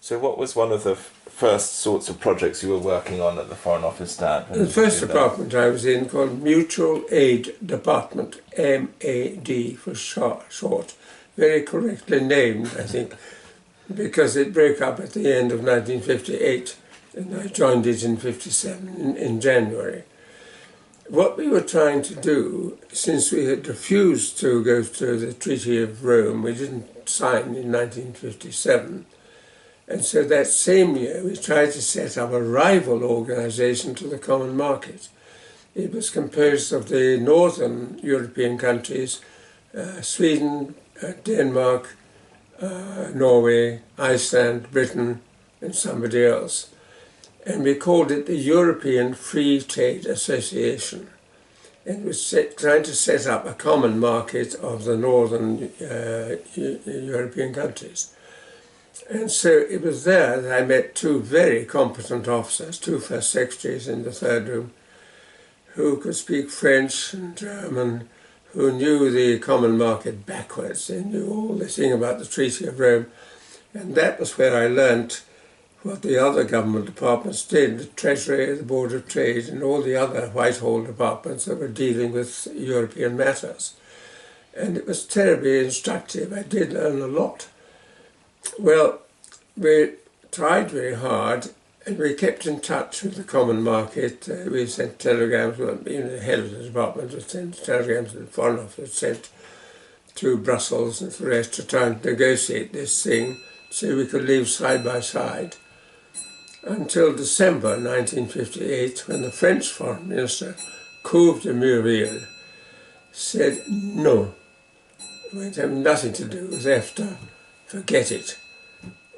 So what was one of the first sorts of projects you were working on at the Foreign Office, Dad? The first department I was in, called Mutual Aid Department, MAD for short. Very correctly named, I think, because it broke up at the end of 1958 and I joined it in 57 in January. What we were trying to do, since we had refused to go to the Treaty of Rome, we didn't sign in 1957, and so that same year we tried to set up a rival organisation to the common market. It was composed of the northern European countries, Sweden, Denmark, Norway, Iceland, Britain, and somebody else. And we called it the European Free Trade Association. And we trying to set up a common market of the northern European countries. And so it was there that I met two very competent officers, two first secretaries in the third room, who could speak French and German, who knew the common market backwards. They knew all the thing about the Treaty of Rome. And that was where I learnt what the other government departments did, the Treasury, the Board of Trade, and all the other Whitehall departments that were dealing with European matters. And it was terribly instructive. I did learn a lot. Well, we tried very hard, and we kept in touch with the common market. We sent telegrams, even the head of the department would send telegrams, the Foreign Office sent to Brussels and the rest to try and negotiate this thing so we could live side by side. Until December 1958, when the French Foreign Minister, Couve de Murville, said, no, we have nothing to do with EFTA, forget it.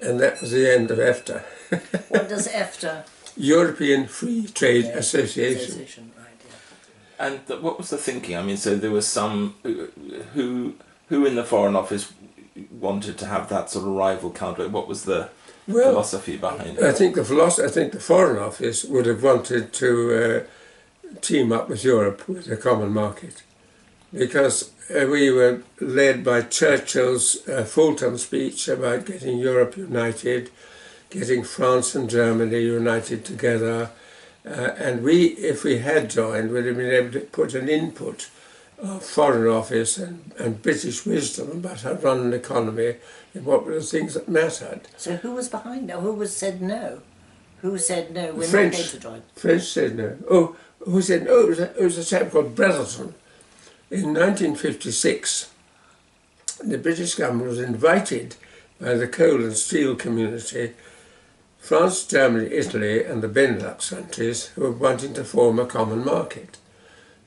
And that was the end of EFTA. What does EFTA? European Free Trade Association. Right, yeah. And what was the thinking? I mean, so there was some who in the Foreign Office wanted to have that sort of rival counter. What was the philosophy behind it? I think the Foreign Office would have wanted to team up with Europe with a common market, because we were led by Churchill's Fulton speech about getting Europe united, getting France and Germany united together, and we, if we had joined, would have been able to put an input of Foreign Office and British wisdom about how to run an economy and what were the things that mattered. So who was behind that? Who said no? Who said no? We're French, not going to join. French said no. Oh, who said no? It was a chap called Bretherton. In 1956, the British government was invited by the coal and steel community, France, Germany, Italy and the Benelux countries, who were wanting to form a common market.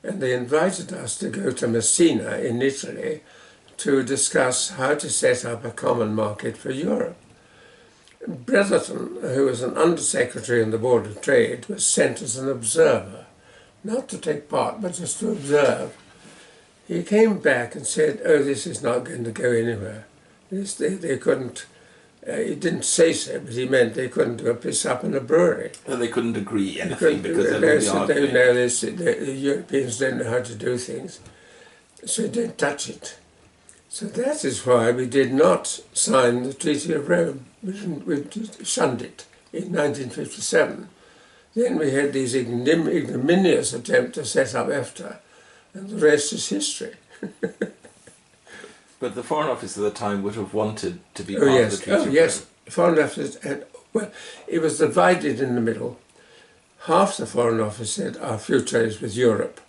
And they invited us to go to Messina in Italy to discuss how to set up a common market for Europe. Bretherton, who was an undersecretary in the Board of Trade, was sent as an observer, not to take part, but just to observe. He came back and said, oh, this is not going to go anywhere. They couldn't, he didn't say so, but he meant they couldn't do a piss up in a brewery. And they couldn't agree anything because they the Europeans don't know how to do things, so don't touch it. So that is why we did not sign the Treaty of Rome. We shunned it in 1957. Then we had these ignominious attempts to set up EFTA, and the rest is history. But the Foreign Office at the time would have wanted to be part of the Treaty of Rome. Yes. Foreign Office had, well, it was divided in the middle. Half the Foreign Office said our future is with Europe.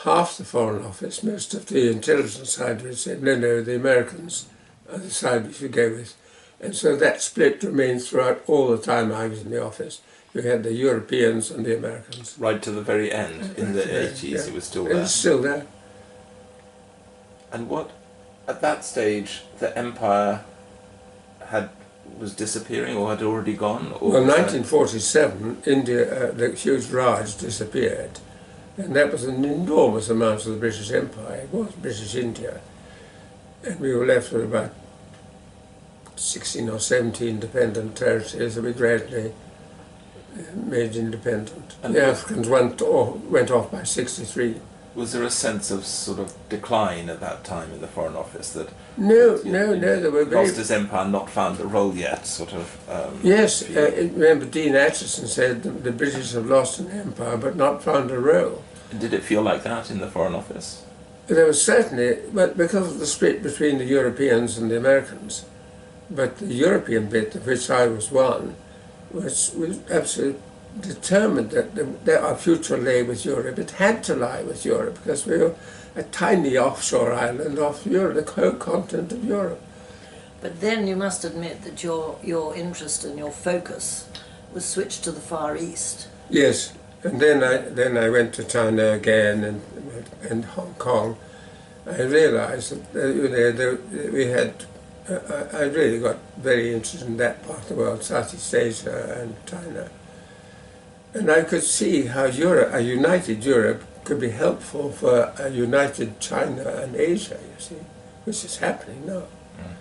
Half the Foreign Office, most of the intelligence side of it, said no, the Americans are the side we should go with. And so that split remained throughout all the time I was in the office. You had the Europeans and the Americans. Right to the very end, in the 80s, it was still there. It was still there. And what, at that stage, the empire was disappearing or had already gone? Or well, 1947, India, the huge Raj disappeared. And that was an enormous amount of the British Empire. It was British India. And we were left with about 16 or 17 independent territories that we gradually made independent. And the Africans went off by 63. Was there a sense of sort of decline at that time in the Foreign Office that No, they were very... lost his empire, not found a role yet, sort of? Yes, remember Dean Acheson said the British have lost an empire but not found a role. Did it feel like that in the Foreign Office? There was certainly, but because of the split between the Europeans and the Americans. But the European bit, of which I was one, was absolutely determined that our future lay with Europe. It had to lie with Europe because we were a tiny offshore island off Europe, the whole continent of Europe. But then you must admit that your interest and your focus was switched to the Far East. Yes, and then I went to China again and Hong Kong. I realized that we had. I really got very interested in that part of the world, Southeast Asia and China. And I could see how a united Europe could be helpful for a united China and Asia, you see, which is happening now. Mm.